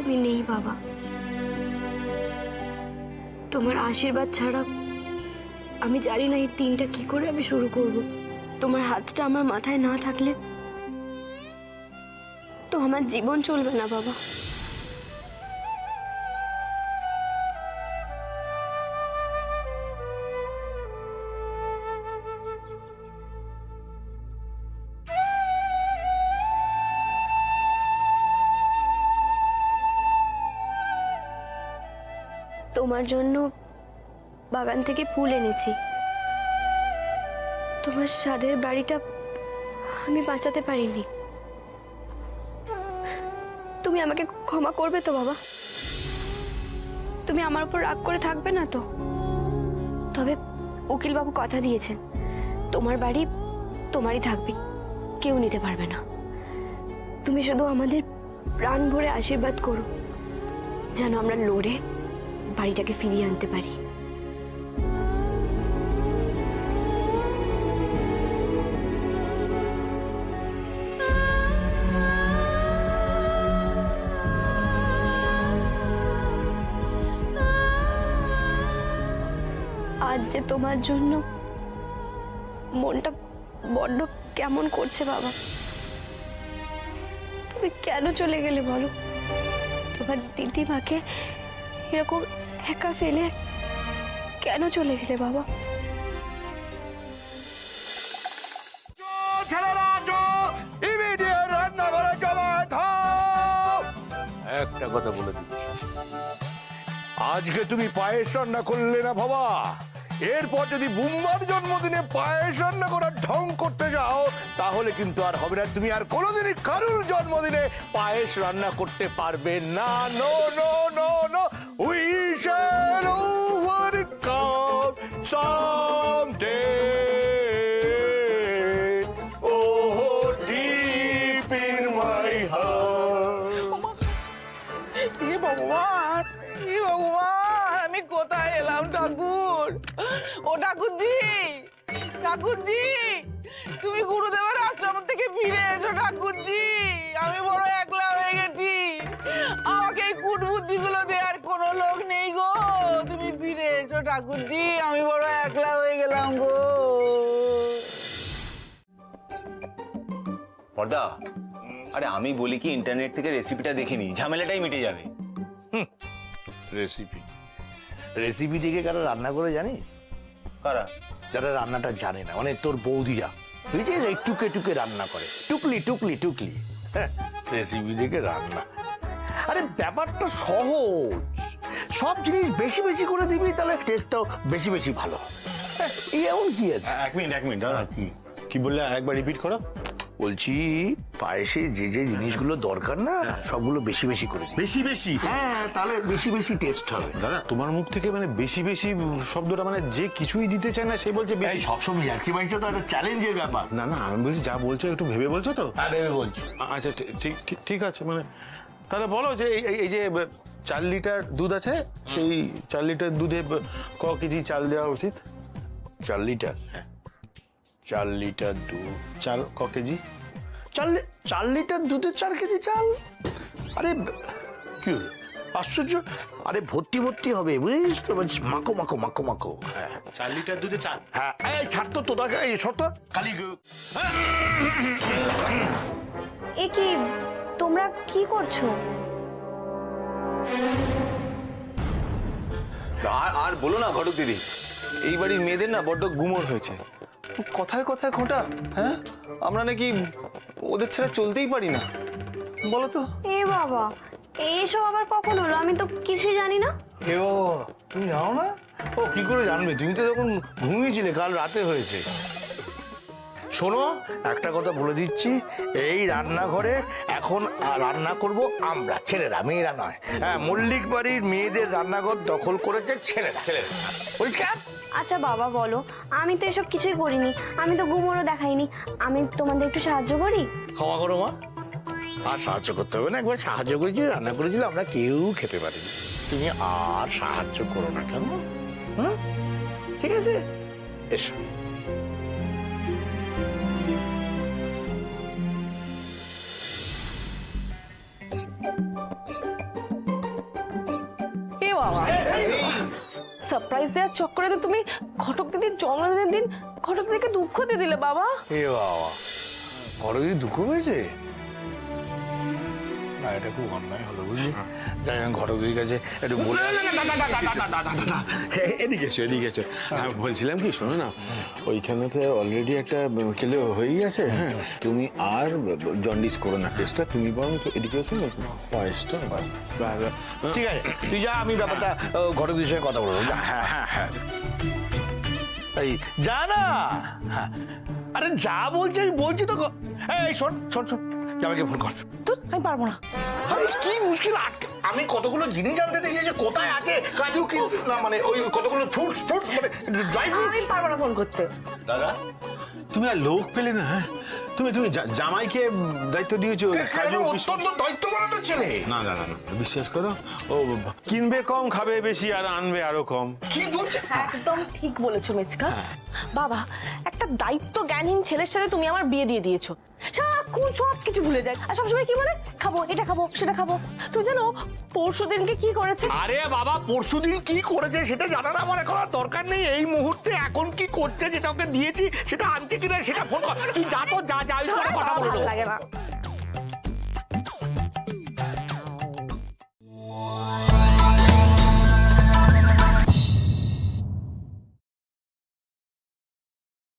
তুমি নেই বাবা। তোমার আশীর্বাদ ছাড়া আমি জানি না এই দিনটা কি করে আমি শুরু করব। তোমার হাতটা আমার মাথায় না থাকলে তো আমার জীবন চলবে না বাবা। তোমার জন্য বাগান থেকে ফুল এনেছি। তোমার স্বাদের বাড়িটা আমি বাঁচাতে পারিনি। তুমি আমাকে ক্ষমা করবে তো বাবা? তুমি আমার উপর রাগ করে থাকবে না তো? তবে উকিল বাবু কথা দিয়েছেন তোমার বাড়ি তোমারই থাকবে, কেউ নিতে পারবে না। তুমি শুধু আমাদের প্রাণ ভরে আশীর্বাদ করো যেন আমরা লড়ে বাড়িটাকে ফিরিয়ে আনতে পারি। আজ যে তোমার জন্য মনটা বড্ড কেমন করছে বাবা। তুমি কেন চলে গেলে বলো? তোমার দিদিমাকে এরকম একা ফেলে কেন চলে গেলে বাবা? একটা কথা বলে দিচ্ছি, আজকে তুমি পায়েস রান্না করলে না বাবা, এরপর যদি বুম্মার জন্মদিনে পায়েস রান্না করার ঢং করতে যাও তাহলে কিন্তু আর হবে না। তুমি আর কোনোদিনই কারোর জন্মদিনে পায়েস রান্না করতে পারবে না। No no no no, we shall overcome someday. Oh deep in my heart. ভগবান, আমি কোথায় এলাম ঠাকুর? ও ঠাকুরজি, ঠাকুরজি, তুমি গুরুদেবের আশ্রম থেকে ফিরে এসো ঠাকুরজি। আমি বড় একলা হয়ে গেছি, আমাকে এই কুটবুদ্ধি গুলো দেওয়ার কোনো লোক নেই গো। তুমি ফিরে এসো ঠাকুরজি, আমি বড় একলা হয়ে গেলাম গো। পর্দা, আরে আমি বলি কি ইন্টারনেট থেকে রেসিপিটা দেখে নি, ঝামেলাটাই মিটে যাবে। রেসিপি রেসিপি দিকে কারা রান্না করে জানিস? কারা? যারা রান্নাটা জানে না, মানে তোর বৌদিরা, বুঝছিস, এই টুকে টুকে রান্না করে, টুকলি টুকলি টুকলি। রেসিপি দিকে রান্না, আরে ব্যাপারটা সহজ। সব জিনিস বেশি বেশি করে দিবি, তাহলে টেস্টটাও বেশি বেশি ভালো। এই এমন কি আছে? এক মিনিট দাদা, কি বললে একবার রিপিট করো। বলছি পায়েসে যে যে জিনিসগুলো দরকার না সবগুলো বেশি বেশি করে দিবি। বেশি বেশি? হ্যাঁ, তাহলে বেশি বেশি টেস্ট হবে। দাদা তোমার মুখ থেকে মানে বেশি বেশি শব্দটা, মানে যে কিছুই দিতে চায় না সে বলছে বেশি। সবসময় আর কি বলছো, তো একটা চ্যালেঞ্জের ব্যাপার। না না, আমি বলছি যা বলছো একটু ভেবে বলছো তো। হ্যাঁ, ভেবে বলছি। আচ্ছা ঠিক আছে, মানে তাহলে বলো যে এই যে 4 লিটার দুধ আছে, সেই 4 লিটার দুধে ক কেজি চাল দেওয়া উচিত? 4 লিটার? 4 লিটার দুধ, চাল ক কেজি? 4 লিটার দুধে 4 কেজি চাল? আরে কি আশ্চর্য! আরে ভর্তি ভর্তি হবে, বুঝিস তো, মাখো মাখো মাখো মাখো। হ্যাঁ, 4 লিটার দুধে চাল? হ্যাঁ। এই ছাড় তো, তোরা এই শর্ত কালি। এ কি তোমরা কি করছো? আর বলো না ঘটক দিদি, এই বাড়ির মেয়েদের না বড্ড গুমর হয়েছে। কথায় কথায় খোঁটা। হ্যাঁ, আমরা নাকি ওদের ছাড়া চলতেই পারি না, বলো তো। এ বাবা, এইসব আবার কখন হলো? আমি তো কিছুই জানি না। এ বাবা, তুমি জানো না? ও কি করে জানবে? তুমি তো যখন ঘুমিয়েছিলে, কাল রাতে হয়েছে। শোনো, একটা কথা বলে দিচ্ছি, এই রান্নাঘরে এখন রান্না করব আমরা, ছেলেরা, মেয়েরা নয়। হ্যাঁ, মল্লিক বাড়ির মেয়েদের রান্নাঘর দখল করেছে ছেলেরা। পরিষ্কার? আচ্ছা বাবা বলো, আমি তো এসব কিছুই করিনি, আমি তো গুমরও দেখাইনি। আমি তোমাদের একটু সাহায্য করি? ক্ষমা করো মা, আর সাহায্য করতে হবে না। একবার সাহায্য করেছি, রান্না করেছিল, আমরা কেউ খেতে পারিনি। তুমি আর সাহায্য করো না কেন? হুম, ঠিক আছে, এসো। সারপ্রাইজ দেওয়ার চক্করে তো তুমি ঘটক দিদির জন্মদিনের দিন ঘটক দিদিকে দুঃখ দিয়ে দিলে বাবা। এ বাবা, বড় দিদি দুঃখ পেয়েছে? না, এটা খুব অন্যায় হলো বুঝলি। যাই হোক, ঘটক দিদির কাছে একটু বলে এদিকে এসো, এদিকে এসো। বলছিলাম কি, শোনো না, ওইখানেতে অলরেডি একটা কেলে হয়েই আছে। হ্যাঁ, তুমি আর জন্ডিস করো না কেসটা, তুমি বরং এদিকে এসো না, পায়েসটা। ঠিক আছে, তুই যা, আমি ব্যাপারটা ঘটক দিদির সঙ্গে কথা বলবো। যা। হ্যাঁ হ্যাঁ হ্যাঁ, এই যা না। হ্যাঁ, আরে যা বলছি আমি বলছি তো। এই শোন শোন শোন, আমাকে ফোন কর। তুই, আমি পারবো না। আরে কি মুশকিল, আমি কতগুলো জিনিস জানতে দেখি যে কোথায় আছে, কাজু কি না, মানে ওই কতগুলো ফ্রুটস মানে ড্রাই ফ্রুটস। আমি পারবো না ফোন করতে। দাদা, তুমি আর লোক পেলে না? হ্যাঁ, তুমি জামাইকে দায়িত্ব দিয়েছো কাজু অত্যন্ত দায়িত্ববান একটা ছেলে। না না না না, বিশ্বাস করো, ও কিনবে কম, খাবে বেশি, আর আনবে আরো কম। কি বলছে? একদম ঠিক বলেছো মেচকা। বাবা, একটা দায়িত্ব জ্ঞানহীন ছেলের সাথে তুমি আমার বিয়ে দিয়ে দিয়েছো। সারাক্ষণ সব কিছু ভুলে যায়, আর সবসময় কি বলে, খাবো এটা খাবো সেটা খাবো। তুই জানো পরশু দিনকে কি করেছে? আরে বাবা, পরশুদিন কি করেছে সেটা জানার আমার এখন আর দরকার নেই। এই মুহূর্তে এখন কি করছে, যেটা ওকে দিয়েছি সেটা আনছে কিনা সেটা ফোন কর। তুই যা তো, যা যা, আমি ফোনে কথা বলবো। ভালো লাগে না।